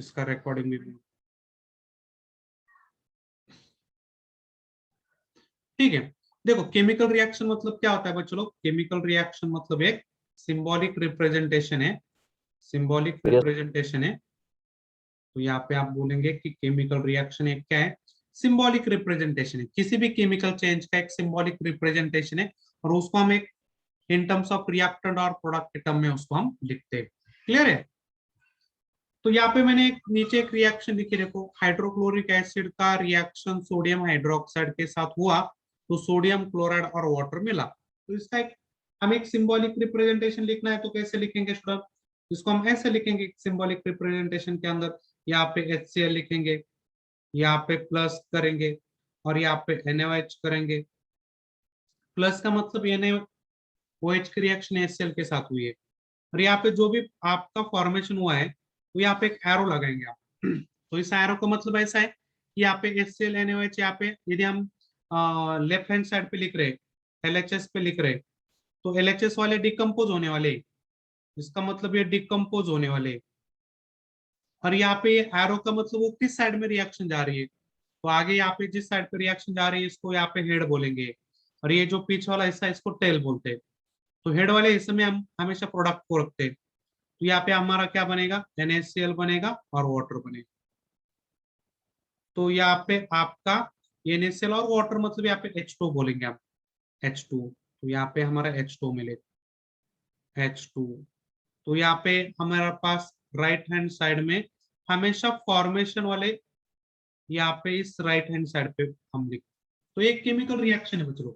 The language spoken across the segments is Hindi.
इसका रिकॉर्डिंग भी, ठीक है। देखो केमिकल रिएक्शन मतलब क्या होता है बच्चों, केमिकल रिएक्शन मतलब एक सिंबॉलिक रिप्रेजेंटेशन है, सिंबॉलिक यस। रिप्रेजेंटेशन है। तो यहाँ पे आप बोलेंगे कि केमिकल रिएक्शन एक क्या है, सिंबॉलिक रिप्रेजेंटेशन है, किसी भी केमिकल चेंज का एक सिंबॉलिक रिप्रेजेंटेशन है, और उसको हम एक इन टर्म्स ऑफ रिएक्टेंट और प्रोडक्ट के टर्म में उसको हम लिखते हैं। क्लियर है। तो यहाँ पे मैंने एक नीचे एक रिएक्शन लिखी, देखो हाइड्रोक्लोरिक एसिड का रिएक्शन सोडियम हाइड्रोक्साइड के साथ हुआ तो सोडियम क्लोराइड और वाटर मिला। तो इसका एक हम एक सिंबॉलिक रिप्रेजेंटेशन लिखना है तो कैसे लिखेंगे स्टूडेंट, इसको हम ऐसे लिखेंगे सिंबॉलिक रिप्रेजेंटेशन के अंदर, यहाँ पे HCl लिखेंगे, यहाँ पे प्लस करेंगे और यहाँ पे NaOH करेंगे। प्लस का मतलब NaOH की रिएक्शन HCl के साथ हुई है, और यहाँ पे जो भी आपका फॉर्मेशन हुआ है तो यहाँ पे एक एरो लगाएंगे आप। तो इस एरो का मतलब ऐसा है कि यहाँ पे HCl NaOH, यहाँ पे यदि हम लेफ्ट हैंड साइड पे लिख रहे हैं, LHS पे लिख रहे हैं, तो LHS वाले डिकम्पोज होने वाले, इसका मतलब ये डिकम्पोज होने वाले। और यहाँ पे एरो का मतलब वो किस साइड में रिएक्शन जा रही है, तो आगे यहाँ पे जिस साइड पे रिएक्शन जा रही है इसको यहाँ पे हेड बोलेंगे, और ये जो पीछे वाला हिस्सा इसको टेल बोलते हैं। तो हेड वाले हिस्से में हम हमेशा प्रोडक्ट को रखते हैं। तो यहाँ पे हमारा क्या बनेगा, NaCl बनेगा और वाटर बनेगा। तो यहाँ पे आपका NaCl और वाटर मतलब यहाँ पे H2 बोलेंगे आप, H2। तो यहाँ पे हमारा H2 मिलेगा, H2। तो यहाँ पे हमारे पास राइट हैंड साइड में हमेशा फॉर्मेशन वाले, यहाँ पे इस राइट हैंड साइड पे हम लिख, तो एक केमिकल रिएक्शन है बच्चों,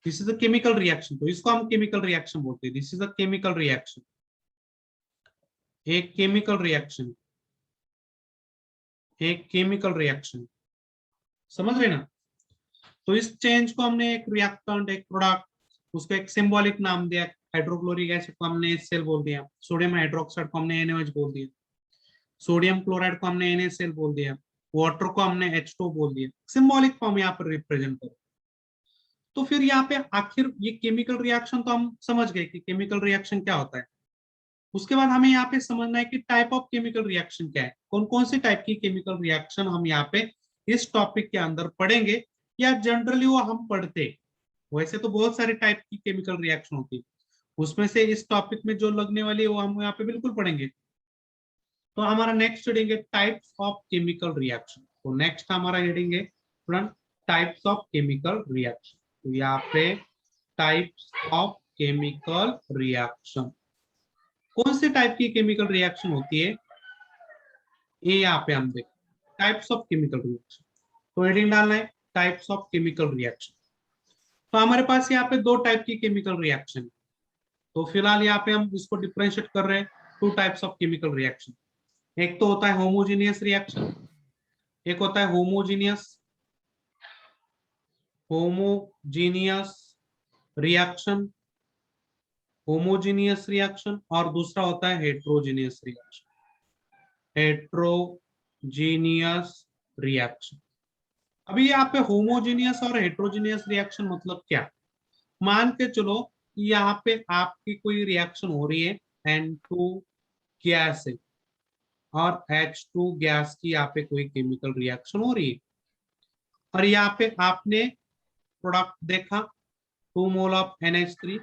this is a chemical reaction, तो इसको हम केमिकल रिएक्शन बोलते हैं, this is a chemical reaction, एक केमिकल रिएक्शन, एक केमिकल रिएक्शन, समझ रहे ना। तो इस चेंज को हमने एक रिएक्टेंट, एक प्रोडक्ट, उसको एक सिंबॉलिक नाम दिया, हाइड्रोक्लोरिक एसिड को हमने HCl बोल दिया, सोडियम हाइड्रोक्साइड को हमने NaOH बोल दिया, सोडियम क्लोराइड को हमने NaCl बोल दिया, वाटर को हमने H2 बोल दिया, सिंबॉलिक फॉर्म यहाँ पर रिप्रेजेंट करो। तो फिर यहाँ पे आखिर ये केमिकल रिएक्शन तो हम समझ गए कि केमिकल रिएक्शन क्या होता है। उसके बाद हमें यहाँ पे समझना है कि टाइप ऑफ केमिकल रिएक्शन क्या है, कौन कौन सी टाइप की केमिकल रिएक्शन हम यहाँ पे इस टॉपिक के अंदर पढ़ेंगे, या जनरली वो हम पढ़ते। वैसे तो बहुत सारे टाइप की केमिकल रिएक्शन होती है, उसमें से इस टॉपिक में जो लगने वाली है वो हम यहाँ पे बिल्कुल पढ़ेंगे। तो हमारा नेक्स्ट हेडिंग है टाइप्स ऑफ केमिकल रिएक्शन। तो नेक्स्ट हमारा हेडिंग है front types of chemical reaction. तो यहाँ पे टाइप्स ऑफ केमिकल रिएक्शन, कौन से टाइप की केमिकल रिएक्शन होती है ये यहाँ पे हम देखें, टाइप्स ऑफ केमिकल रिएक्शन। तो हेडिंग डालना है टाइप्स ऑफ केमिकल रिएक्शन। तो हमारे पास यहाँ पे दो टाइप की केमिकल रिएक्शन, तो फिलहाल यहाँ पे हम इसको डिफरेंशिएट कर रहे हैं, two types of chemical reaction. एक तो होता है होमोजीनियस रिएक्शन, एक होता है homogeneous homogeneous reaction, homogeneous reaction, और दूसरा होता है हेट्रोजीनियस रिएक्शन, हेट्रोजीनियस रिएक्शन। अभी यहाँ पे होमोजीनियस और हेट्रोजीनियस रिएक्शन मतलब क्या, मान के चलो यहाँ पे आपकी कोई रिएक्शन हो रही है, N2 गैस है और H2 गैस की यहाँ पे कोई केमिकल रिएक्शन हो रही है, और यहाँ पे आपने प्रोडक्ट देखा 2 मोल ऑफ NH3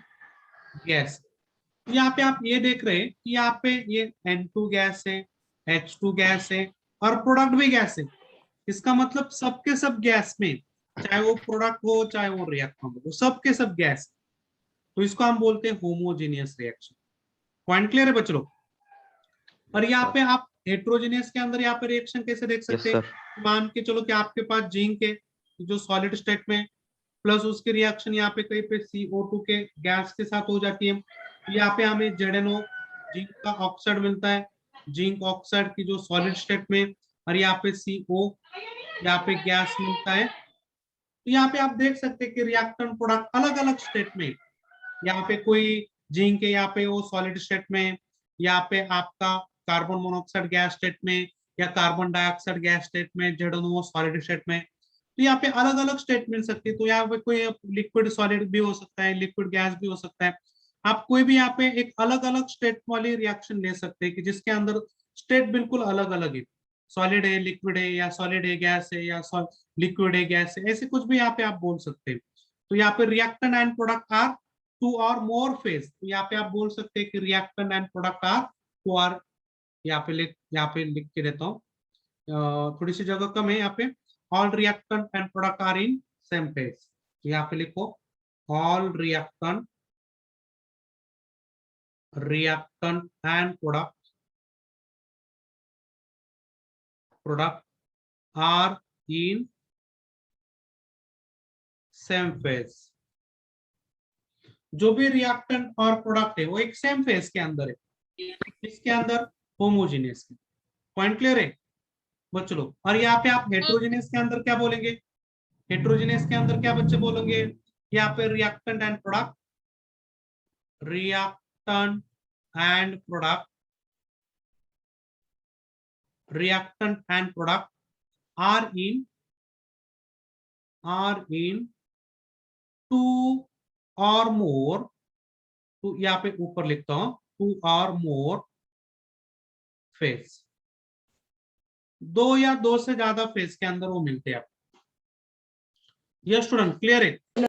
गैस। यहाँ पे आप ये देख रहे हैं कि यहाँ पे ये N2 गैस है, H2 गैस है, और प्रोडक्ट भी गैस है। इसका मतलब सबके सब गैस में, चाहे वो प्रोडक्ट हो चाहे वो रिएक्टेंट हो, वो सबके सब गैस। तो इसको हम बोलते हैं होमोजीनियस रिएक्शन। पॉइंट क्लियर है बच्चों। और यहाँ पे आप हेट्रोजीनियस के अंदर यहाँ पे रिएक्शन कैसे देख सकते हैं, मान के चलो कि आपके पास जिंक है जो सॉलिड स्टेट में, प्लस उसकी रिएक्शन यहाँ पे कहीं पे CO2 के गैस के साथ हो जाती है, यहाँ पे हमें ZNO जिंक का ऑक्साइड मिलता है, जिंक ऑक्साइड की जो सॉलिड स्टेट में, और यहाँ पे CO यहाँ पे गैस मिलता है। तो यहाँ पे आप देख सकते हैं कि रिएक्टेंट प्रोडक्ट अलग अलग स्टेट में, यहाँ पे कोई जिंक है यहाँ पे वो सॉलिड स्टेट में, यहाँ पे आपका कार्बन मोनोऑक्साइड गैस स्टेट में, या कार्बन डाइऑक्साइड गैस स्टेट में, ZNO सॉलिड स्टेट में। तो यहाँ पे अलग अलग स्टेट मिल सकती है। तो यहाँ पे कोई लिक्विड सॉलिड भी हो सकता है, लिक्विड गैस भी हो सकता है। आप कोई भी यहाँ पे एक अलग अलग स्टेट वाली रिएक्शन ले सकते हैं कि जिसके अंदर स्टेट बिल्कुल अलग अलग है। सॉलिड है, लिक्विड है, या सॉलिड है, गैस है, या लिक्विड है, गैस है, ऐसे कुछ भी यहाँ पे आप बोल सकते हैं। तो यहाँ पे reactant and product are two or more phase, तो यहाँ पे आप बोल सकते हैं कि reactant and product are two or, यहाँ पे लिख के देता हूँ, थोड़ी सी जगह कम है यहाँ पे। All reactant and product are in same phase, यहाँ पे लिखो all reactant and product are in same phase. जो भी रिएक्टेंट और प्रोडक्ट है वो एक सेम फेज के अंदर है, इसके अंदर होमोजेनियस। पॉइंट क्लियर है बच्चों लोग? और यहाँ पे आप हेट्रोजेनियस के अंदर क्या बोलेंगे? हेट्रोजेनियस के अंदर क्या बच्चे बोलेंगे? यहाँ पे reactant and product, reactant and product, reactant and product are in two or more, तो यहाँ पे ऊपर लिखता हूं टू और मोर फेज, दो या दो से ज्यादा फेज के अंदर वो मिलते हैं। यस स्टूडेंट, क्लियर है?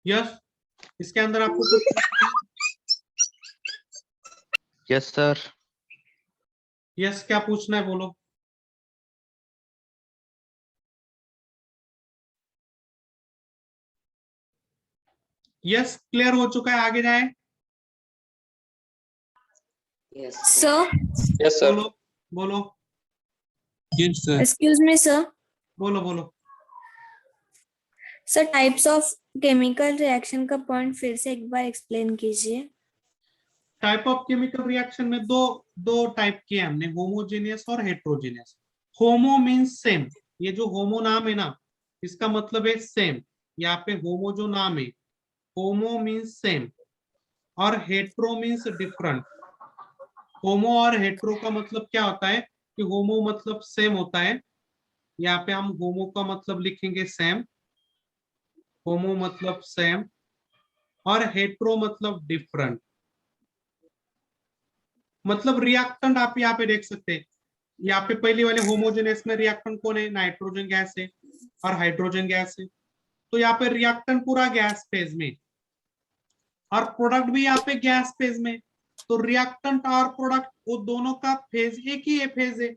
यस, इसके अंदर आपको यस सर। यस क्या पूछना है बोलो। यस क्लियर हो चुका है, आगे जाए। Sir yes sir. बोलो बोलो yes sir. Excuse me sir. बोलो बोलो। Sir types of chemical reaction का पॉइंट फिर से एक बार एक्सप्लेन कीजिए। टाइप ऑफ केमिकल रिएक्शन में दो टाइप किए हमने, होमोजेनियस और हेट्रोजेनियस। होमो मींस सेम, ये जो होमो नाम है ना, इसका मतलब है सेम। यहाँ पे होमो जो नाम है, होमो मींस सेम, और हेट्रो मींस डिफरेंट। होमो और हेट्रो का मतलब क्या होता है कि होमो मतलब सेम होता है, यहाँ पे हम होमो का मतलब लिखेंगे सेम, होमो मतलब सेम, और हेट्रो मतलब डिफरेंट। मतलब रिएक्टेंट आप यहाँ पे देख सकते हैं, यहाँ पे पहले वाले होमोजेनियस में रिएक्टेंट कौन है? नाइट्रोजन गैस है और हाइड्रोजन गैस है, तो यहाँ पे रिएक्टेंट पूरा गैस फेज में, और प्रोडक्ट भी यहाँ पे गैस फेज में। तो रिएक्टेंट और प्रोडक्ट वो दोनों का फेज एक ही है, फेज है,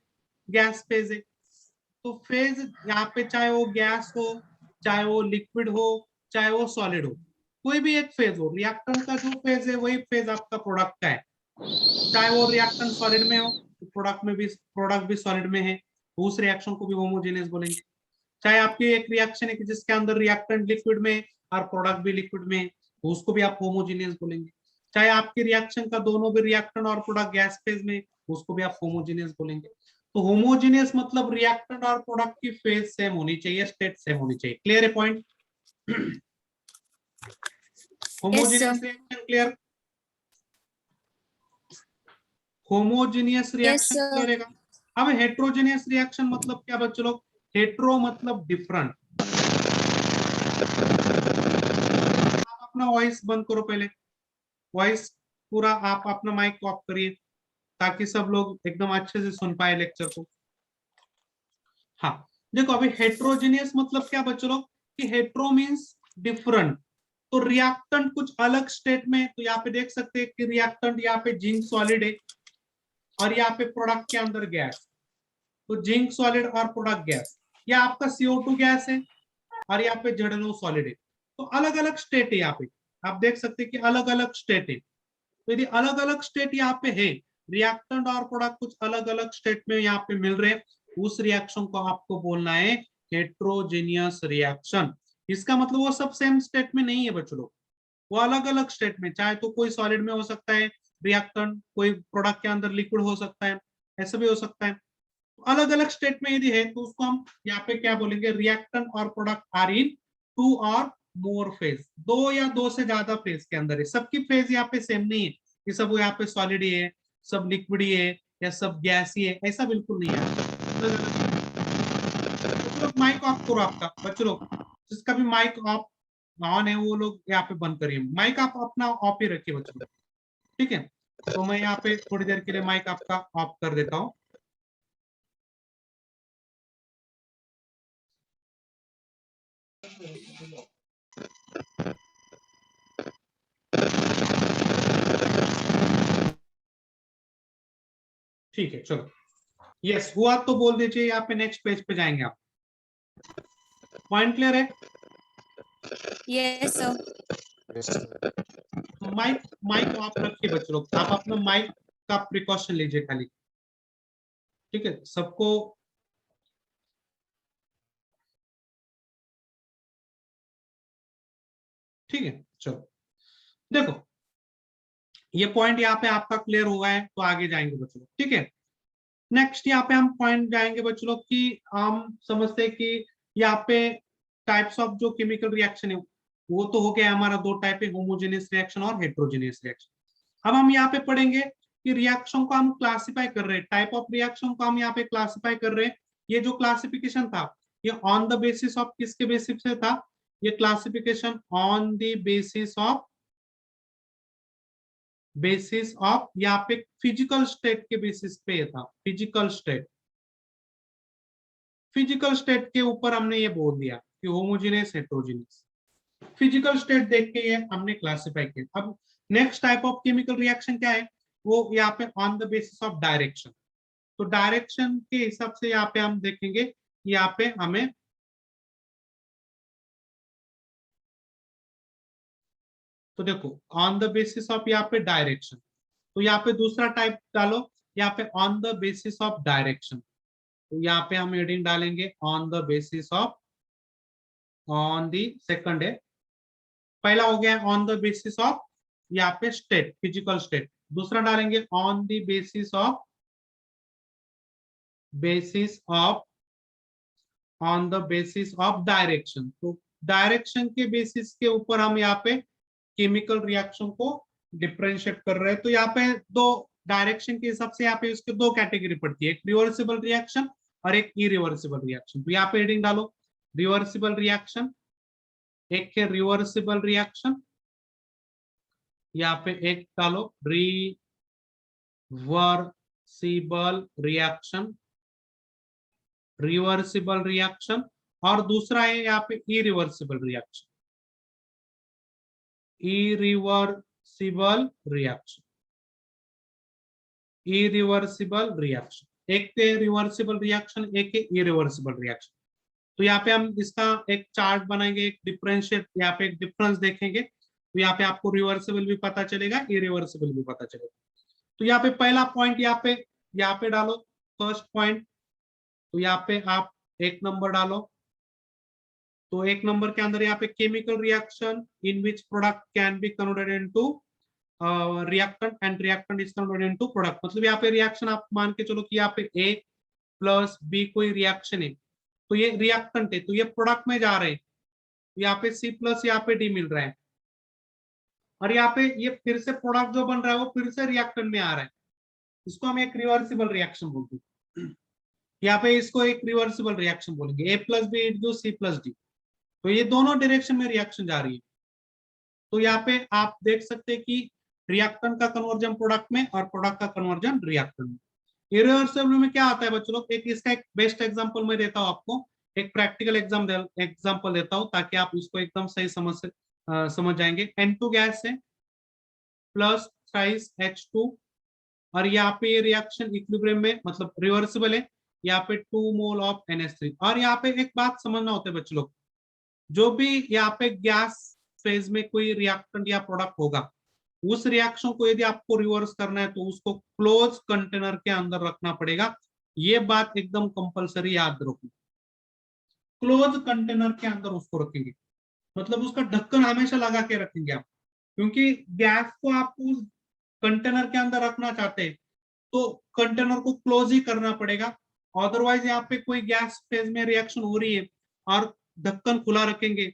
गैस फेज है। तो फेज यहाँ पे चाहे वो गैस हो, चाहे वो लिक्विड हो, चाहे वो सॉलिड हो, कोई भी एक फेज हो, रिएक्टेंट का जो फेज है वही फेज आपका प्रोडक्ट का है। चाहे वो रिएक्टेंट सॉलिड में हो तो प्रोडक्ट भी सॉलिड में है, तो उस रिएक्शन को भी होमोजेनियस बोलेंगे। चाहे आपकी एक रिएक्शन है कि जिसके अंदर रिएक्टेंट लिक्विड में और प्रोडक्ट भी लिक्विड में है, तो उसको भी आप होमोजेनियस बोलेंगे। चाहे आपकी रिएक्शन का दोनों भी रिएक्टेंट और प्रोडक्ट गैस फेज में, उसको भी आप होमोजेनियस बोलेंगे। तो होमोजेनियस मतलब रिएक्टेंट और प्रोडक्ट की फेज सेम होनी चाहिए, स्टेट सेम होनी चाहिए। क्लियर है point? Homogeneous reaction clear? Homogeneous reaction clear है? अब हेट्रोजेनियस रिएक्शन मतलब क्या बच्चों लोग? हेट्रो मतलब डिफरेंट। आप अपना वॉइस बंद करो पहले, वॉइस पूरा आप अपना माइक ऑफ करिए ताकि सब लोग एकदम अच्छे से सुन पाए लेक्चर को। हाँ देखो, अभी हेट्रोजेनियस मतलब क्या बच्चों लोग? कि हेट्रो मींस डिफरेंट, तो रिएक्टेंट कुछ अलग स्टेट में, तो यहाँ पे देख सकते हैं कि रिएक्टेंट यहाँ पे जिंक सॉलिड है और यहाँ पे प्रोडक्ट के अंदर गैस, तो जिंक सॉलिड और प्रोडक्ट गैस, या आपका CO2 गैस है और यहाँ पे ZNO सॉलिड है, तो अलग अलग स्टेट है। यहाँ पे आप देख सकते हैं कि अलग अलग स्टेट है। तो यदि अलग अलग स्टेट यहाँ पे है, रिएक्टेंट और प्रोडक्ट कुछ अलग अलग स्टेट में यहाँ पे मिल रहे हैं, उस रिएक्शन को आपको बोलना है हेट्रोजेनियस रिएक्शन। इसका मतलब वो सब सेम स्टेट में नहीं है बच्चों लोग, वो अलग अलग स्टेट में, चाहे तो कोई सॉलिड में हो सकता है रिएक्टेंट, कोई प्रोडक्ट के अंदर लिक्विड हो सकता है, ऐसा भी हो सकता है। अलग अलग स्टेट में यदि है तो उसको हम यहाँ पे क्या बोलेंगे? रिएक्टेंट और product are in two or more phase, दो या दो से ज्यादा फेज के अंदर है। सबकी फेज यहाँ पे सेम नहीं है कि सब यहाँ पे सॉलिड ही है, सब लिक्विड ही है, या सब गैस ही है, ऐसा बिल्कुल नहीं है। तो माइक ऑफ करो आपका बच्चों लोग, जिसका भी माइक ऑफ ऑन है वो लोग यहाँ पे बंद करिए, माइक आप अपना ऑफ ही रखिए बच्चों लोग, ठीक है? तो मैं यहाँ पे थोड़ी देर के लिए माइक आपका ऑफ कर देता हूँ। ठीक है, चलो यस हुआ तो बोल दीजिए, यहाँ पे नेक्स्ट पेज पे जाएंगे आप। पॉइंट क्लियर है? Yes, sir. Mic mic off रखिए बच्चों लोग, आप अपना माइक का प्रिकॉशन लीजिए खाली, ठीक है सबको। ठीक है, चलो देखो ये पॉइंट यहाँ पे आपका क्लियर हुआ है, तो आगे जाएंगे बच्चों लोग, ठीक है। नेक्स्ट यहाँ पे हम पॉइंट जाएंगे बच्चों लोग कि हम समझते हैं कि यहाँ पे टाइप्स ऑफ जो केमिकल रिएक्शन है वो तो हो गया हमारा, दो टाइप है, होमोजेनियस रिएक्शन और हेट्रोजेनियस रिएक्शन। अब हम यहाँ पे पढ़ेंगे कि रिएक्शन को हम क्लासिफाई कर रहे हैं, टाइप ऑफ रिएक्शन को हम यहाँ पे क्लासिफाई कर रहे हैं। ये जो क्लासिफिकेशन था ये ऑन द बेसिस ऑफ किसके बेसिस से था? ये classification on the basis of यहाँ पे फिजिकल स्टेट के बेसिस पे था। फिजिकल स्टेट के ऊपर हमने ये बोल दिया कि होमोजेनियस हेट्रोजेनियस, फिजिकल स्टेट देख के ये हमने क्लासिफाई किया। अब next type of chemical reaction क्या है? वो यहाँ पे on the basis of direction. तो डायरेक्शन के हिसाब से यहाँ पे हम देखेंगे, यहाँ पे हमें तो देखो ऑन द बेसिस ऑफ यहाँ पे डायरेक्शन, तो यहाँ पे दूसरा टाइप डालो, यहाँ पे on the basis of direction. तो यहाँ पे हम हेडिंग डालेंगे on the basis of, on the second है, पहला हो गया ऑन द बेसिस ऑफ यहाँ पे स्टेट, फिजिकल स्टेट। दूसरा डालेंगे on the basis of on the basis of direction. तो डायरेक्शन के बेसिस के ऊपर हम यहाँ पे केमिकल रिएक्शन को डिफरेंशिएट कर रहे हैं। तो यहाँ पे दो डायरेक्शन के हिसाब से यहाँ पे उसके दो कैटेगरी पड़ती है, एक रिवर्सिबल रिएक्शन और एक इरिवर्सिबल रिएक्शन। तो यहाँ पे हेडिंग डालो रिवर्सिबल रिएक्शन, एक है रिवर्सिबल रिएक्शन, यहाँ पे एक डालो रिवर्सिबल रिएक्शन, और दूसरा है यहाँ पे इरिवर्सिबल रिएक्शन, इरिवर्सिबल रिएक्शन। एक है रिवर्सिबल रिएक्शन, एक है इरिवर्सिबल रिएक्शन। तो यहाँ पे हम इसका एक चार्ट बनाएंगे, एक डिफरेंशिएट, यहाँ पे एक डिफरेंस देखेंगे, तो यहाँ पे आपको रिवर्सिबल भी पता चलेगा, इरिवर्सिबल भी पता चलेगा। तो यहाँ पे पहला पॉइंट यहाँ पे डालो, फर्स्ट पॉइंट। तो यहाँ पे आप एक नंबर डालो, तो एक नंबर के अंदर यहाँ पे chemical reaction in which product can be converted into reactant and reactant is converted into product. मतलब यहाँ पे रिएक्शन आप मान के चलो कि यहाँ पे A प्लस B कोई रिएक्शन है, तो ये रिएक्टेंट है, तो ये प्रोडक्ट में जा रहे हैं, यहाँ पे C प्लस यहाँ पे D मिल रहा है, और यहाँ पे ये फिर से प्रोडक्ट जो बन रहा है वो फिर से रिएक्टेंट में आ रहा है, इसको हम एक रिवर्सिबल रिएक्शन बोलते हैं। यहाँ पे इसको एक रिवर्सिबल रिएक्शन बोलेंगे, A plus B into C plus D। तो ये दोनों डायरेक्शन में रिएक्शन जा रही है। तो यहाँ पे आप देख सकते हैं कि रिएक्टेंट का कन्वर्जन प्रोडक्ट में और प्रोडक्ट का कन्वर्जन रिएक्टेंट में। इरिवर्सिबल में क्या आता है बच्चों लोग, एक इसका एक बेस्ट एग्जांपल मैं देता हूँ आपको, एक प्रैक्टिकल एग्जांपल देता हूँ ताकि आप इसको एकदम सही समझ जाएंगे। N2 गैस है प्लस थ्राइस H2, और यहाँ पे ये रिएक्शन इक्विलिब्रियम में मतलब रिवर्सिबल है, यहाँ पे 2 मोल ऑफ NH3। और यहाँ पे एक बात समझना होता है बच्चों लोग, जो भी यहाँ पे गैस फेज में कोई रिएक्टेंट या प्रोडक्ट होगा, उस रिएक्शन को यदि आपको रिवर्स करना है तो उसको क्लोज कंटेनर के अंदर रखना पड़ेगा। ये बात एकदम कंपलसरी याद रखो, क्लोज कंटेनर के अंदर उसको रखेंगे, मतलब उसका ढक्कन हमेशा लगा के रखेंगे आप, क्योंकि गैस को आप उस कंटेनर के अंदर रखना चाहते हैं तो कंटेनर को क्लोज ही करना पड़ेगा। अदरवाइज यहाँ पे कोई गैस फेज में रिएक्शन हो रही है और ढक्कन खुला रखेंगे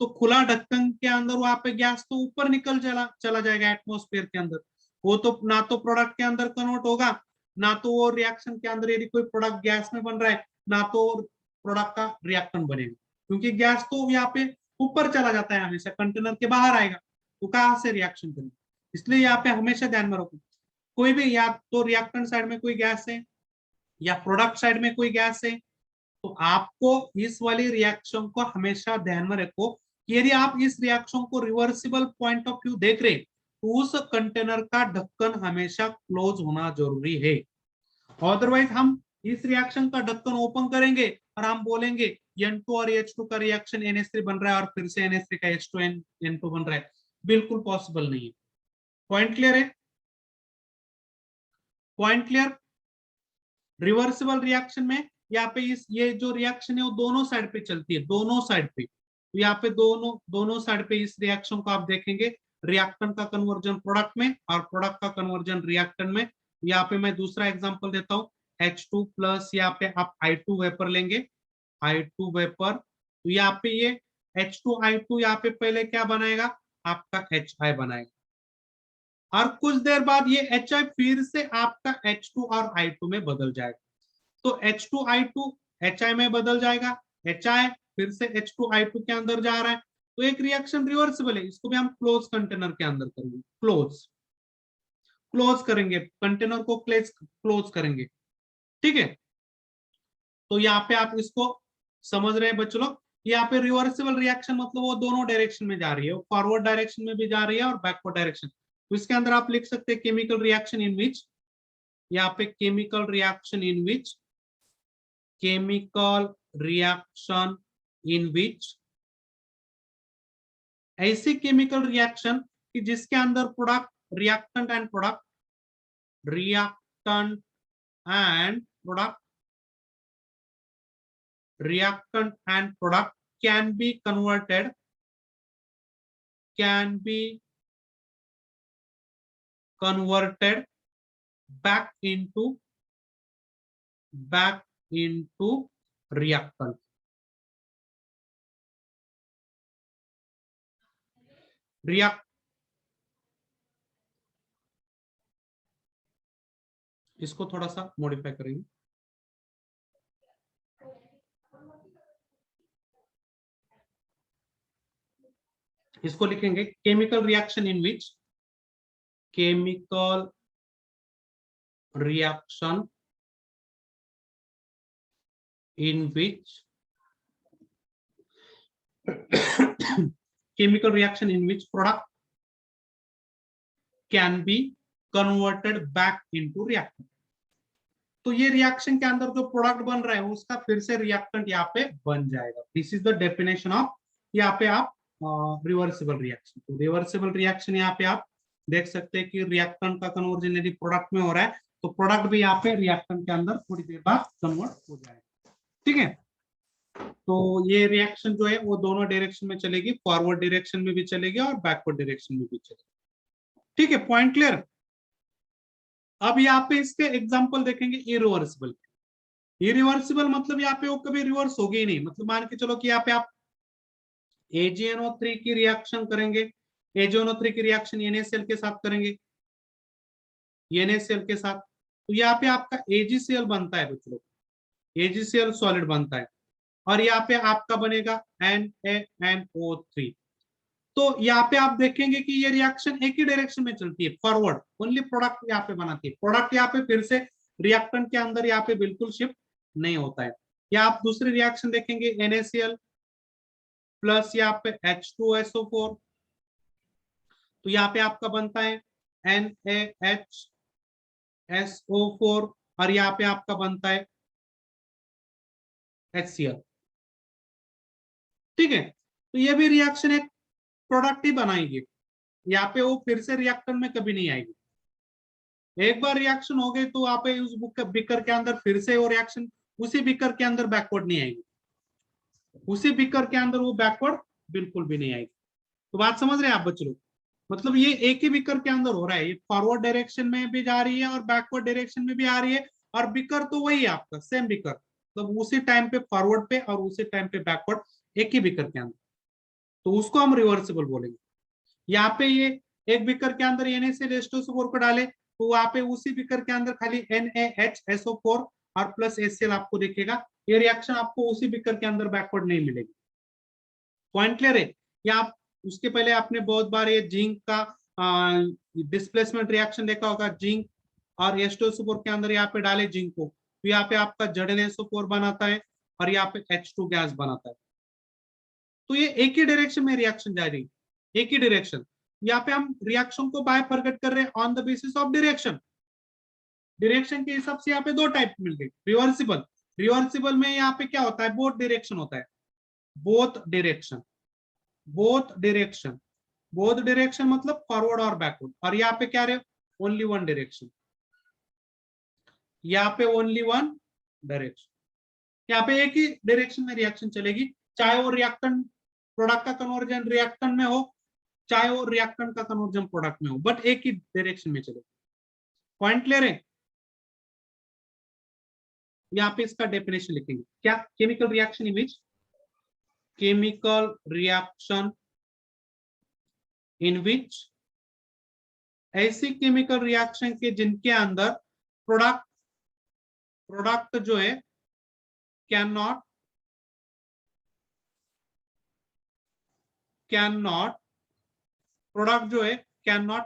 तो खुला ढक्कन के अंदर वहां पे गैस तो ऊपर निकल चला जाएगा एटमॉस्फेयर के अंदर, वो तो ना तो प्रोडक्ट के अंदर कन्वर्ट होगा, ना तो वो रिएक्शन के अंदर यदि कोई प्रोडक्ट गैस में बन रहा है ना तो प्रोडक्ट का रिएक्टेंट बनेगा, क्योंकि गैस तो यहाँ पे ऊपर चला जाता है, हमेशा कंटेनर के बाहर आएगा, तो कहाँ से रिएक्शन करेगा। इसलिए यहाँ पे हमेशा ध्यान में रखो, कोई भी या तो रिएक्टेंट साइड में कोई गैस है या प्रोडक्ट साइड में कोई गैस है, तो आपको इस वाली रिएक्शन को हमेशा ध्यान में रखो कि यदि आप इस रिएक्शन को रिवर्सिबल पॉइंट ऑफ व्यू देख रहे तो उस कंटेनर का ढक्कन हमेशा क्लोज होना जरूरी है। अदरवाइज हम इस रिएक्शन का ढक्कन ओपन करेंगे और हम बोलेंगे N2 और H2 का रिएक्शन NH3 बन रहा है और फिर से NH3 का H2N2 बन रहा है, बिल्कुल पॉसिबल नहीं है। पॉइंट क्लियर है? Point clear? रिवर्सिबल रिएक्शन में यहाँ पे ये जो रिएक्शन है वो दोनों साइड पे चलती है, दोनों साइड पे। तो यहाँ पे दोनों साइड पे इस रिएक्शन को आप देखेंगे, रिएक्टेंट का कन्वर्जन प्रोडक्ट में और प्रोडक्ट का कन्वर्जन रिएक्टेंट में। यहाँ पे मैं दूसरा एग्जांपल देता हूँ, H2 प्लस यहाँ पे आप I2 वेपर लेंगे, I2 वेपर। तो यहाँ पे ये H2I2 यहाँ पे पहले क्या बनाएगा, आपका HI बनाएगा और कुछ देर बाद ये HI फिर से आपका H2 और I2 में बदल जाएगा। तो H2I2 HI में बदल जाएगा, HI फिर से H2I2 के अंदर जा रहा है। तो एक रिएक्शन रिवर्सिबल है, इसको भी हम क्लोज कंटेनर के अंदर करेंगे, क्लोज करेंगे कंटेनर को, क्लोज करेंगे। ठीक है, तो यहाँ पे आप इसको समझ रहे हैं बच्चों लोग। यहाँ पे रिवर्सिबल रिएक्शन मतलब वो दोनों डायरेक्शन में जा रही है, वो फॉरवर्ड डायरेक्शन में भी जा रही है और बैकवर्ड डायरेक्शन। तो इसके अंदर आप लिख सकते हैं केमिकल रिएक्शन इन विच, यहाँ पे chemical reaction in which, chemical reaction in which, ऐसी केमिकल रिएक्शन कि जिसके अंदर product, reactant and product, reactant and product, reactant and product can be converted back into reactant. इसको थोड़ा सा मॉडिफाई करेंगे, इसको लिखेंगे chemical reaction in which, chemical reaction in which, chemical reaction in which product can be converted back into reactant। तो ये रिएक्शन के अंदर जो प्रोडक्ट बन रहा है उसका फिर से रिएक्टेंट यहाँ पे बन जाएगा। This is the definition of, यहाँ पे आप रिवर्सिबल रिएक्शन। तो रिवर्सिबल रिएक्शन यहाँ पे आप देख सकते हैं कि रिएक्टेंट का कन्वर्जन यदि प्रोडक्ट में हो रहा है तो प्रोडक्ट भी यहाँ पे रिएक्टेंट के अंदर थोड़ी देर बाद कन्वर्ट हो जाएगा। ठीक है, तो ये रिएक्शन जो है वो दोनों डायरेक्शन में चलेगी, फॉरवर्ड डायरेक्शन में भी चलेगी और बैकवर्ड डायरेक्शन में भी चलेगी। ठीक है, पॉइंट क्लियर? अब यहाँ पे इसके एग्जांपल देखेंगे इरिवर्सिबल। इरिवर्सिबल मतलब यहाँ पे वो कभी रिवर्स होगी ही नहीं। मतलब मान के चलो कि यहाँ पे आप AgNO3 की रिएक्शन करेंगे, AgNO3 की रिएक्शन NaCl के साथ करेंगे, NaCl के साथ, तो यहाँ पे आपका AgCl बनता है बच्चों, AgCl सॉलिड बनता है और यहाँ पे आपका बनेगा NaNO3। तो यहाँ पे आप देखेंगे कि ये रिएक्शन एक ही डायरेक्शन में चलती है, फॉरवर्ड, ओनली प्रोडक्ट यहाँ पे बनाती है। प्रोडक्ट यहाँ पे फिर से रिएक्टेंट के अंदर यहाँ पे बिल्कुल शिफ्ट नहीं होता है। या आप दूसरी रिएक्शन देखेंगे NaCl प्लस यहाँ पे H2SO4, तो यहाँ पे आपका बनता है NaHSO4 और यहाँ पे आपका बनता है HCl। ठीक है, तो ये भी रिएक्शन एक प्रोडक्ट ही बनाएगी, यहाँ पे वो फिर से रिएक्टेंट में कभी नहीं आएगी। एक बार रिएक्शन हो गई तो आप उस बीकर के अंदर फिर से वो रिएक्शन उसी बीकर के अंदर बैकवर्ड नहीं आएगी, उसी बीकर के अंदर वो बैकवर्ड बिल्कुल भी नहीं आएगी। तो बात समझ रहे हैं आप बच्चों लोग? मतलब ये एक ही बीकर के अंदर हो रहा है, ये फॉरवर्ड डायरेक्शन में भी जा रही है और बैकवर्ड डायरेक्शन में भी आ रही है और बीकर तो वही है आपका, सेम बीकर, मतलब उसी टाइम पे फॉरवर्ड पे और उसी टाइम पे बैकवर्ड, एक ही बीकर के अंदर, तो उसको हम रिवर्सिबल बोलेंगे। यहाँ पे ये एक बीकर के अंदर NaCl को डाले तो वहां पे उसी बीकर के अंदर खाली NaHSO4 और प्लस HCl आपको दिखेगा। ये रिएक्शन आपको उसी बीकर के अंदर बैकवर्ड नहीं मिलेगी। पॉइंट क्लियर है? या उसके पहले आपने बहुत बार ये जिंक का डिस्प्लेसमेंट रिएक्शन देखा होगा, जिंक और H2SO4 के अंदर यहाँ पे डाले जिंक को, तो यहाँ पे आपका ZnSO4 बनाता है और यहाँ पे H2 गैस बनाता है, तो ये एक ही डायरेक्शन में रिएक्शन जारी, एक ही डायरेक्शन। यहाँ पे हम रिएक्शन को बायफरकेट कर रहे हैं on the basis of direction. Direction के हिसाब से यहाँ पे दो टाइप मिल गई। रिवर्सिबल, रिवर्सिबल में यहाँ पे क्या होता है, बोथ डायरेक्शन होता है, both direction, both direction, both direction मतलब फॉरवर्ड और बैकवर्ड। और यहाँ पे क्या रहे, ओनली वन डायरेक्शन, यहाँ पे ओनली वन डायरेक्शन, यहाँ पे एक ही डायरेक्शन में रिएक्शन चलेगी, चाहे वो रिएक्टेंट प्रोडक्ट का कन्वर्जन रिएक्टेंट में हो, चाहे वो रिएक्टेंट का कन्वर्जन प्रोडक्ट में हो, बट एक ही डायरेक्शन में चलेगी। पॉइंट क्लियर है? यहाँ पे इसका डेफिनेशन लिखेंगे क्या, chemical reaction in which, chemical reaction in which, ऐसी केमिकल रिएक्शन के जिनके अंदर प्रोडक्ट, प्रोडक्ट जो है कैन नॉट प्रोडक्ट जो है can not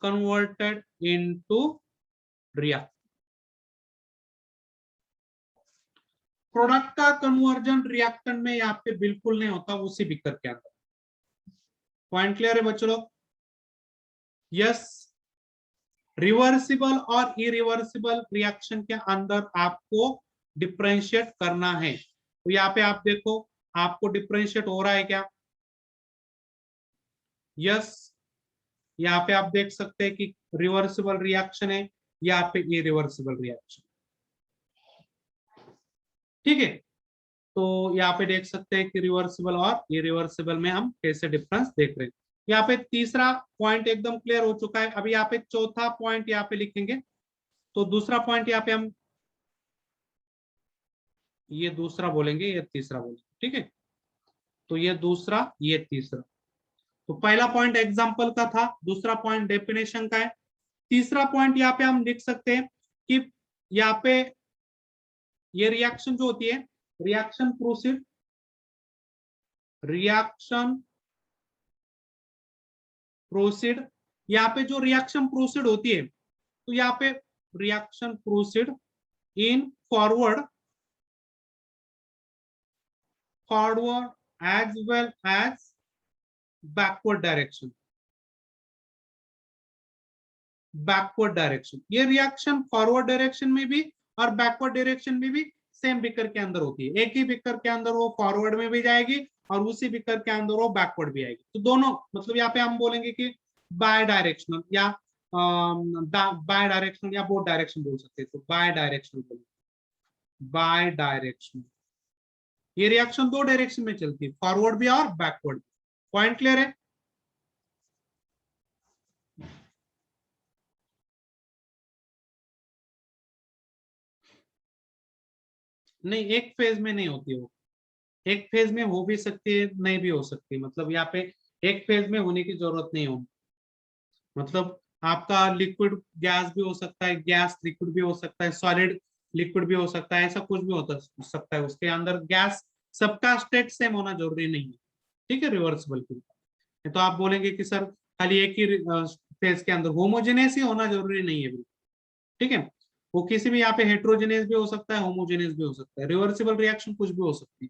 converted into react, product का कन्वर्जन रिएक्टेंट में यहाँ पे बिल्कुल नहीं होता उसी बीकर के अंदर। पॉइंट क्लियर है बच्चों लोग? यस, रिवर्सिबल और इरिवर्सिबल रिएक्शन के अंदर आपको डिफरेंशिएट करना है। तो यहाँ पे आप देखो आपको डिफरेंशिएट हो रहा है क्या? यस, यहाँ पे आप देख सकते हैं कि रिवर्सिबल रिएक्शन है, यहाँ पे इरिवर्सिबल रिएक्शन, ठीक है। तो यहाँ पे देख सकते हैं कि रिवर्सिबल और इरिवर्सिबल में हम कैसे डिफरेंस देख रहे हैं। यहाँ पे तीसरा पॉइंट एकदम क्लियर हो चुका है। अभी यहाँ पे चौथा पॉइंट यहाँ पे लिखेंगे, तो दूसरा पॉइंट यहाँ पे हम ये दूसरा बोलेंगे, ये तीसरा बोलेंगे, ठीक है। तो ये दूसरा, ये तीसरा। तो पहला पॉइंट एग्जाम्पल का था, दूसरा पॉइंट डेफिनेशन का है, तीसरा पॉइंट यहाँ पे हम लिख सकते हैं कि यहाँ पे ये रिएक्शन जो होती है, रिएक्शन प्रोसीड, रिएक्शन प्रोसीड, यहाँ पे जो रिएक्शन प्रोसीड होती है, तो यहाँ पे reaction proceed in forward as well as backward direction, backward direction. ये रिएक्शन फॉरवर्ड डायरेक्शन में भी और बैकवर्ड डायरेक्शन में भी सेम बीकर के अंदर होती है। एक ही बीकर के अंदर वो फॉरवर्ड में भी जाएगी और उसी बीकर के अंदर वो बैकवर्ड भी आएगी। तो दोनों, मतलब यहाँ पे हम बोलेंगे कि बाय डायरेक्शनल या बाय डायरेक्शनल या बोथ डायरेक्शन बोल सकते हैं। तो बाय डायरेक्शनल बोलेंगे, बाय डायरेक्शनल। ये रिएक्शन दो डायरेक्शन में चलती है, फॉरवर्ड भी और बैकवर्ड भी। पॉइंट क्लियर है? नहीं, एक फेज में नहीं होती वो, एक फेज में हो भी सकती है, नहीं भी हो सकती। मतलब यहाँ पे एक फेज में होने की जरूरत नहीं होगी, मतलब आपका लिक्विड गैस भी हो सकता है, गैस लिक्विड भी हो सकता है, सॉलिड लिक्विड भी हो सकता है, ऐसा कुछ भी हो सकता है उसके अंदर गैस। सबका स्टेट सेम होना जरूरी नहीं है, ठीक है, रिवर्सिबल के लिए। तो आप बोलेंगे कि सर खाली एक ही फेज के अंदर होमोजेनियस ही होना जरूरी नहीं है, ठीक है। वो किसी भी यहाँ पे हेट्रोजेनियस भी हो सकता है, होमोजेनियस भी हो सकता है। रिवर्सिबल रिएक्शन कुछ भी हो सकती है,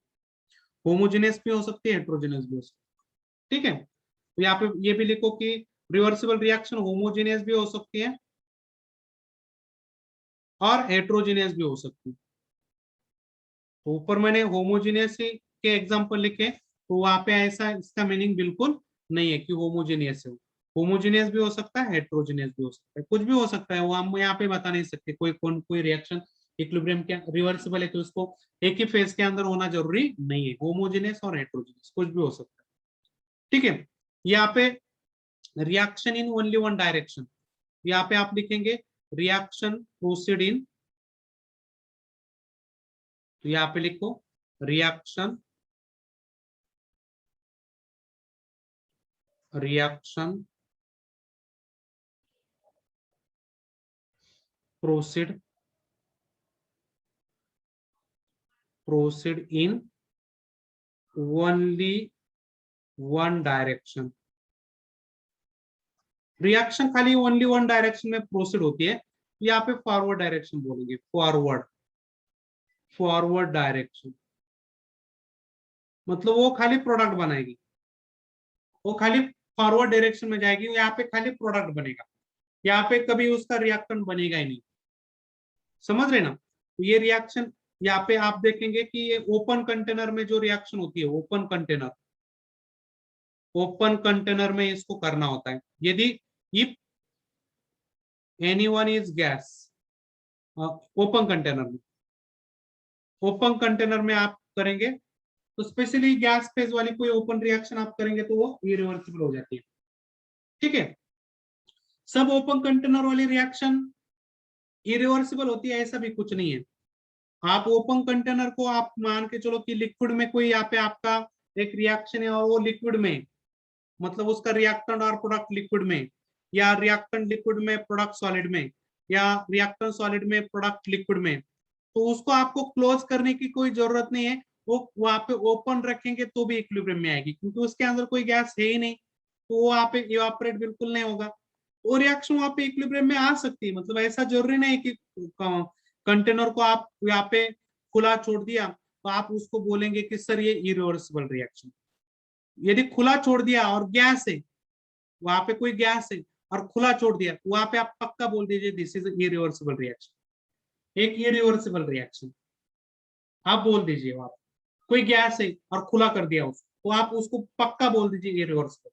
होमोजेनियस भी हो सकती है, हेट्रोजेनियस भी हो सकती है, ठीक है। तो यहाँ पे ये भी लिखो कि रिवर्सिबल रिएक्शन होमोजेनियस भी हो सकती है और हेट्रोजेनियस भी हो सकती है। तो ऊपर मैंने होमोजेनियस के एग्जांपल लिखे, तो वहां पे ऐसा इसका मीनिंग बिल्कुल नहीं है कि होमोजेनियस है। होमोजेनियस भी हो सकता है, हेट्रोजेनियस भी हो सकता है, कुछ भी हो सकता है, वो हम यहाँ पे बता नहीं सकते। कोई रिएक्शन इक्विलिब्रियम के रिवर्सिबल है तो उसको एक ही फेज के अंदर होना जरूरी नहीं है, होमोजेनियस और हेट्रोजेनियस कुछ भी हो सकता है, ठीक है। यहाँ पे reaction in only one direction, यहाँ पे आप लिखेंगे रिएक्शन प्रोसीड इन, तो यहाँ पे लिखो reaction proceed in only one direction। Reaction खाली ओनली वन डायरेक्शन में प्रोसीड होती है, यहाँ पे फॉरवर्ड डायरेक्शन बोलेंगे, फॉरवर्ड डायरेक्शन मतलब वो खाली प्रोडक्ट बनाएगी, वो खाली फॉरवर्ड डायरेक्शन में जाएगी, यहाँ पे खाली प्रोडक्ट बनेगा, यहाँ पे कभी उसका रिएक्टेंट बनेगा ही नहीं। समझ रहे ना? तो ये रिएक्शन यहाँ पे आप देखेंगे कि ये ओपन कंटेनर में जो रिएक्शन होती है, ओपन कंटेनर में इसको करना होता है। यदि if anyone is gas, open container में आप करेंगे तो स्पेशली गैस फेज वाली कोई ओपन रिएक्शन आप करेंगे तो वो इरिवर्सिबल हो जाती है। ठीक है, सब ओपन कंटेनर वाली रिएक्शन इरिवर्सिबल होती है ऐसा भी कुछ नहीं है। आप ओपन कंटेनर को आप मान के चलो कि लिक्विड में कोई यहाँ पे आपका एक रिएक्शन है और वो लिक्विड में, मतलब उसका रिएक्टेंट और प्रोडक्ट लिक्विड में, या रिएक्टेंट लिक्विड में प्रोडक्ट सॉलिड में, या रिएक्टेंट सॉलिड में प्रोडक्ट लिक्विड में, तो उसको आपको क्लोज करने की कोई जरूरत नहीं है। वो वहां पे ओपन रखेंगे तो भी इक्विलिब्रियम में आएगी, क्योंकि उसके अंदर कोई गैस है ही नहीं, तो वो वहां पे इवापोरेट बिल्कुल नहीं होगा। वो रिएक्शन वहां पे इक्विलिब्रियम में आ सकती है, मतलब ऐसा जरूरी नहीं कि कंटेनर को आप यहाँ पे खुला छोड़ दिया तो आप उसको बोलेंगे कि सर ये इरिवर्सिबल रिएक्शन। यदि खुला छोड़ दिया और गैस है, वहां पे कोई गैस है और खुला छोड़ दिया, वहां पे आप पक्का बोल दीजिए दिस इज इरिवर्सिबल रिएक्शन, एक इरिवर्सिबल रिएक्शन आप बोल दीजिए। वहां कोई गैस है और खुला कर दिया उसको, तो आप उसको पक्का बोल दीजिए इरिवर्सिबल।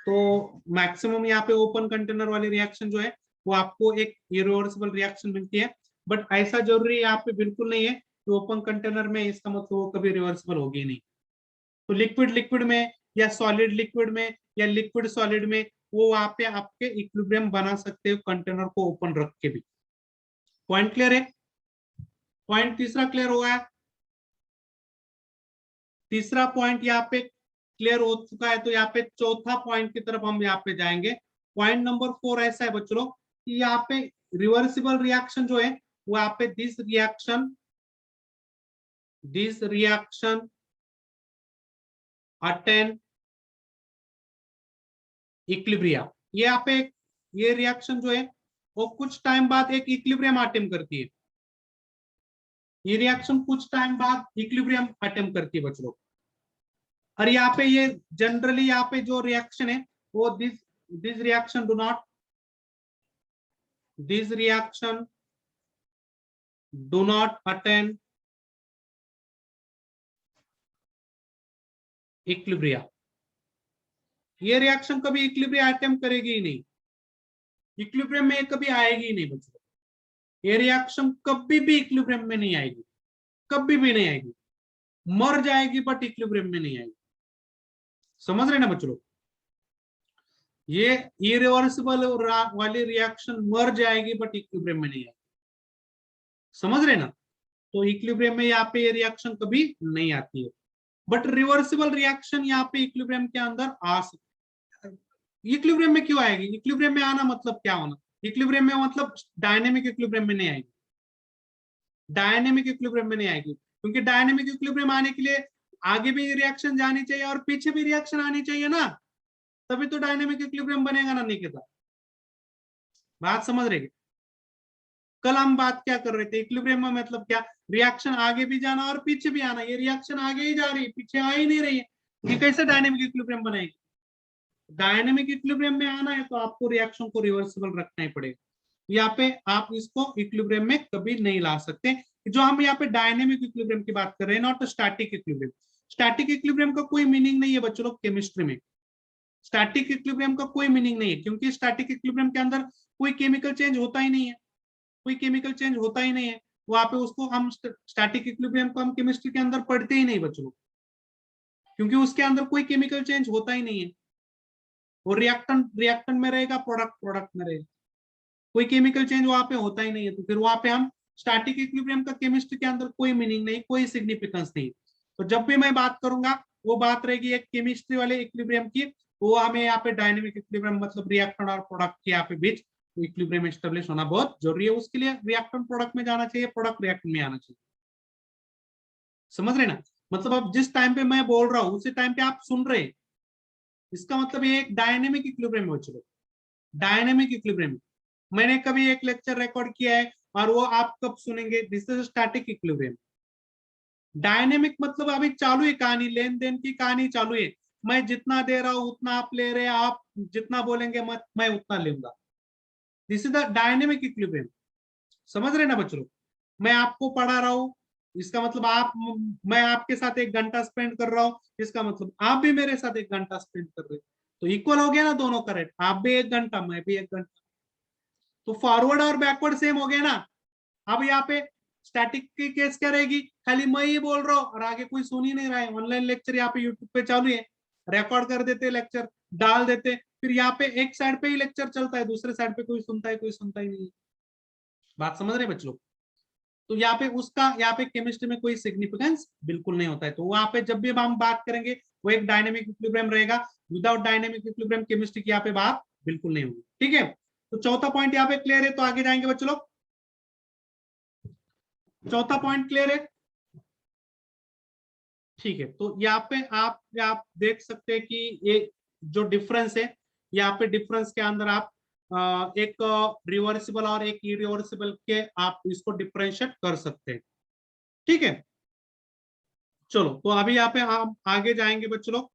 तो मैक्सिमम यहाँ पे ओपन कंटेनर वाली रिएक्शन जो है वो आपको एक इरिवर्सिबल रिएक्शन मिलती है, बट ऐसा जरूरी यहाँ पे बिल्कुल नहीं है कि ओपन कंटेनर में इसका मतलब वो कभी रिवर्सिबल होगी नहीं। तो लिक्विड लिक्विड में या सॉलिड लिक्विड में या लिक्विड सॉलिड में वो वहां पे आपके इक्विलिब्रियम बना सकते हो कंटेनर को ओपन रख के भी। पॉइंट क्लियर है? पॉइंट तीसरा क्लियर हुआ है? तीसरा पॉइंट यहाँ पे क्लियर हो चुका है, तो यहाँ पे चौथा पॉइंट की तरफ हम यहाँ पे जाएंगे। पॉइंट नंबर 4 ऐसा है बच्चों कि यहाँ पे रिवर्सिबल रिएक्शन जो है वो यहाँ पे दिस रिएक्शन अटेन इक्विलिब्रियम। ये यहाँ पे ये रिएक्शन जो है वो कुछ टाइम बाद एक इक्विलिब्रियम अटेम्प्ट करती है। ये रिएक्शन कुछ टाइम बाद इक्विलिब्रियम अटेम्प्ट करती है बच्चों। और यहाँ पे ये जनरली यहाँ पे जो रिएक्शन है वो this reaction do not attain equilibrium. ये रिएक्शन कभी इक्विलिब्रियम अटेम्प्ट करेगी ही नहीं, इक्विलिब्रियम में कभी आएगी ही नहीं बच्चों। ये रिएक्शन कभी भी इक्विलिब्रियम में नहीं आएगी, कभी भी नहीं आएगी, मर जाएगी बट इक्विलिब्रियम में नहीं आएगी। समझ रहे ना बच्चों लोग? ये इरिवर्सिबल वाली रिएक्शन मर जाएगी बट इक्विलिब्रियम में नहीं आएगी। समझ रहे ना? तो इक्विलिब्रियम में यहाँ पे ये रिएक्शन कभी नहीं आती है, बट रिवर्सिबल रिएक्शन यहाँ पे इक्विलिब्रियम के अंदर आ सकती है। इक्विलिब्रियम में क्यों आएगी? इक्विलिब्रियम में आना मतलब क्या होना? इक्विलिब्रियम में मतलब डायनेमिक इक्विलिब्रियम में नहीं आएगी, डायनेमिक इक्विलिब्रियम में नहीं आएगी, क्योंकि डायनेमिक इक्विलिब्रियम आने के लिए आगे भी रिएक्शन जानी चाहिए और पीछे भी रिएक्शन आनी चाहिए ना, तभी तो डायनेमिक इक्विलिब्रियम बनेगा ना निकिता। बात समझ रहे? कल हम बात क्या कर रहे थे? इक्विलिब्रियम में मतलब क्या? रिएक्शन आगे भी जाना और पीछे भी आना। ये रिएक्शन आगे ही जा रही है, पीछे आ ही नहीं रही है, ये कैसे डायनेमिक इक्विलिब्रियम बनेगी? डायनेमिक इक्विलिब्रियम में आना है तो आपको रिएक्शन को रिवर्सिबल रखना ही पड़ेगा। यहाँ पे आप इसको इक्विलिब्रियम में कभी नहीं ला सकते। जो हम यहाँ पे डायनेमिक इक्विलिब्रियम की बात कर रहे हैं, not static equilibrium. Static equilibrium का कोई मीनिंग नहीं है बच्चों लोग केमिस्ट्री में। स्टैटिक इक्विलिब्रियम का कोई मीनिंग नहीं है, क्योंकि स्टैटिक इक्विलिब्रियम के अंदर कोई केमिकल चेंज होता ही नहीं है, कोई केमिकल चेंज होता ही नहीं है वहां पे। उसको हम स्टैटिक इक्विलिब्रियम को हम केमिस्ट्री के अंदर पढ़ते ही नहीं बच्चों लोग, क्योंकि उसके अंदर कोई केमिकल चेंज होता ही नहीं है। वो रिएक्टेंट में रहेगा, प्रोडक्ट में रहेगा, कोई केमिकल चेंज वहां पे होता ही नहीं है। तो फिर वहां पे हम स्टैटिक इक्विलिब्रियम का केमिस्ट्री के अंदर कोई मीनिंग नहीं, कोई सिग्निफिकेंस नहीं। तो जब भी मैं बात करूंगा वो बात रहेगी एक केमिस्ट्री वाले इक्विलिब्रियम की, वो हमें यहाँ पे डायनेमिक इक्विलिब्रियम मतलब रिएक्टेंट और प्रोडक्ट के यहाँ पे बीच इक्विलिब्रियम एस्टेब्लिश होना बहुत जरूरी है। उसके लिए रिएक्टेंट प्रोडक्ट में जाना चाहिए, प्रोडक्ट रिएक्टेंट में आना चाहिए। समझ रहे ना? मतलब अब जिस टाइम पे मैं बोल रहा हूँ उसी टाइम पे आप सुन रहे हैं, इसका मतलब ये एक डायनेमिक इक्विलिब्रियम है बच्चों, डायनेमिक इक्विलिब्रियम। मैंने कभी एक लेक्चर रिकॉर्ड किया है और वो आप कब सुनेंगे? This is static equilibrium. Dynamic मतलब अभी चालू है कहानी, लेन देन की कहानी चालू है, मैं जितना दे रहा हूं उतना आप ले रहे हैं, आप जितना बोलेंगे मैं उतना लूंगा। This is the dynamic equilibrium. समझ रहे ना बच्चों? मैं आपको पढ़ा रहा हूं, इसका मतलब मैं आपके साथ 1 घंटा स्पेंड कर रहा हूं, इसका मतलब आप भी मेरे साथ 1 घंटा स्पेंड कर रहे हो, तो इक्वल हो गया ना दोनों का रेट, आप भी 1 घंटा मैं भी 1 घंटा, तो फॉरवर्ड और बैकवर्ड सेम हो गया ना। अब यहाँ पे स्टैटिक की केस क्या रहेगी? खाली मैं ही बोल रहा हूँ और आगे कोई सुन ही नहीं रहा है। ऑनलाइन लेक्चर यहाँ पे यूट्यूब पे चालू है, रिकॉर्ड कर देते लेक्चर, डाल देते, फिर यहाँ पे एक साइड पे ही लेक्चर चलता है, दूसरे साइड पे कोई सुनता है ही नहीं। बात समझ रहे बच्चों? तो यहाँ पे उसका, यहाँ पे केमिस्ट्री में कोई सिग्निफिकेंस बिल्कुल नहीं होता है। तो वहां पे जब भी हम बात करेंगे वो एक डायनेमिक इक्विलिब्रियम रहेगा। विदाउट डायनेमिक इक्विलिब्रियम केमिस्ट्री की यहाँ पे बात बिल्कुल नहीं होगी। ठीक है, तो चौथा पॉइंट यहाँ पे क्लियर है, तो आगे जाएंगे बच्चों लोग। चौथा पॉइंट क्लियर है? ठीक है, तो यहाँ पे आप देख सकते हैं कि ये जो डिफरेंस है, यहाँ पे डिफरेंस के अंदर आप एक रिवर्सिबल और एक इरिवर्सिबल के आप इसको डिफरेंशिएट कर सकते हैं। ठीक है, चलो तो अभी यहाँ पे हम आगे जाएंगे बच्चों लोग।